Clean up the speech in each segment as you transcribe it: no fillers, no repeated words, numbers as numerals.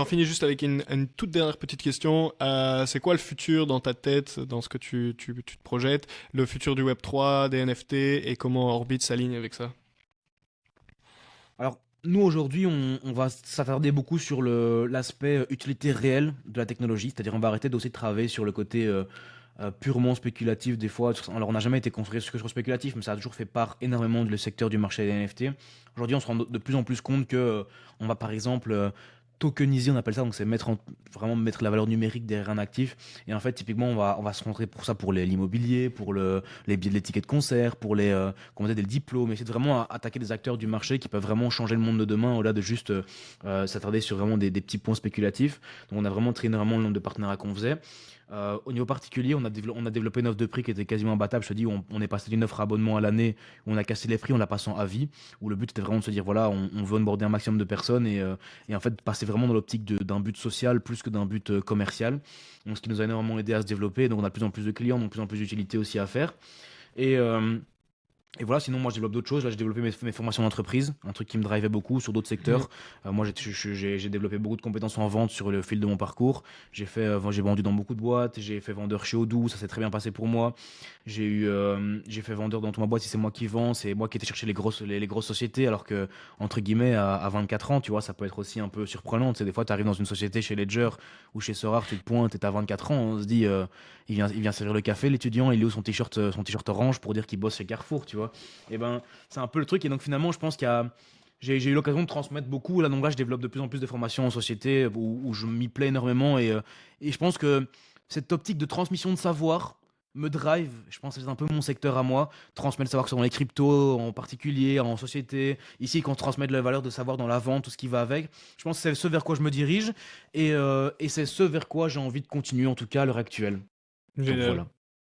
J'en finis juste avec une toute dernière petite question. C'est quoi le futur dans ta tête, dans ce que tu te projettes, le futur du Web3, des NFT et comment Orbit s'aligne avec ça? Alors, nous aujourd'hui, on va s'attarder beaucoup sur l'aspect utilité réelle de la technologie, c'est-à-dire on va arrêter d'aussi de travailler sur le côté purement spéculatif des fois. Alors, on n'a jamais été construit sur spéculatif, mais ça a toujours fait part énormément du secteur du marché des NFT. Aujourd'hui, on se rend de plus en plus compte que on va par exemple tokeniser, on appelle ça, donc c'est vraiment mettre la valeur numérique derrière un actif. Et en fait, typiquement, on va se rentrer pour ça pour l'immobilier, pour les billets, les tickets de concert, pour comment dire, des diplômes, essayer de vraiment attaquer des acteurs du marché qui peuvent vraiment changer le monde de demain au-delà de juste s'attarder sur vraiment des petits points spéculatifs. Donc on a vraiment traîné vraiment le nombre de partenariats qu'on faisait. Au niveau particulier, on a développé une offre de prix qui était quasiment imbattable. Je te dis, on est passé d'une offre abonnement à l'année où on a cassé les prix, on l'a passé en à vie, où le but était vraiment de se dire, voilà, on veut onboarder un maximum de personnes et en fait passer vraiment dans l'optique d'un but social plus que d'un but commercial. Donc, ce qui nous a énormément aidé à se développer. Donc on a de plus en plus de clients, donc de plus en plus d'utilité aussi à faire. Et, euh, et voilà, sinon moi je développe d'autres choses. Là j'ai développé mes formations d'entreprise, un truc qui me drivait beaucoup sur d'autres Mhm. secteurs. Moi j'ai développé beaucoup de compétences en vente sur le fil de mon parcours. J'ai vendu dans beaucoup de boîtes, j'ai fait vendeur chez Odoo, ça s'est très bien passé pour moi. J'ai fait vendeur dans toute ma boîte, si c'est moi qui vends, c'est moi qui étais chercher les grosses sociétés, alors que entre guillemets à 24 ans, tu vois, ça peut être aussi un peu surprenant. Tu sais, des fois tu arrives dans une société chez Ledger ou chez Sorar, tu te pointes et t'as 24 ans, on se dit il vient servir le café, l'étudiant, il est où son t-shirt orange pour dire qu'il bosse chez Carrefour, tu vois. Et ben, c'est un peu le truc. Et donc, finalement, je pense j'ai eu l'occasion de transmettre beaucoup. Là, donc là, je développe de plus en plus de formations en société où je m'y plais énormément. Et je pense que cette optique de transmission de savoir me drive. Je pense que c'est un peu mon secteur à moi. Transmettre le savoir que ce soit dans les cryptos, en particulier, en société. Ici, qu'on transmette la valeur de savoir dans la vente, tout ce qui va avec. Je pense que c'est ce vers quoi je me dirige. Et c'est ce vers quoi j'ai envie de continuer, en tout cas, à l'heure actuelle. Donc Génial. voilà.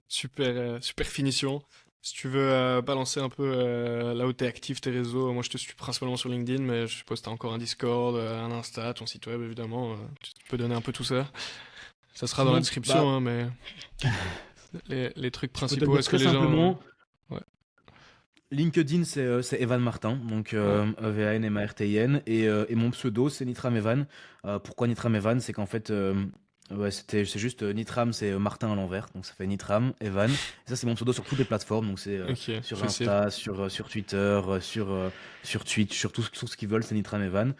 Super, super finition. Si tu veux balancer un peu là où tu es actif, tes réseaux, moi je te suis principalement sur LinkedIn, mais je suppose que tu as encore un Discord, un Insta, ton site web évidemment. Tu peux donner un peu tout ça. Ça sera dans la Sinon, description, bah, hein, mais les trucs je peux te le principaux, dire est-ce que très les gens... simplement. Ouais. LinkedIn, c'est Evan Martin, donc Ouais. Evan Martin. Et mon pseudo, c'est Nitram Evan. Pourquoi Nitram Evan? C'est qu'en fait, ouais, c'est juste Nitram, c'est Martin à l'envers. Donc ça fait Nitram Evan. Et ça, c'est mon pseudo sur toutes les plateformes. Donc c'est Ok, sur facile. Insta, sur Twitter, sur Twitch, sur tout ce qu'ils veulent, c'est Nitram Evan.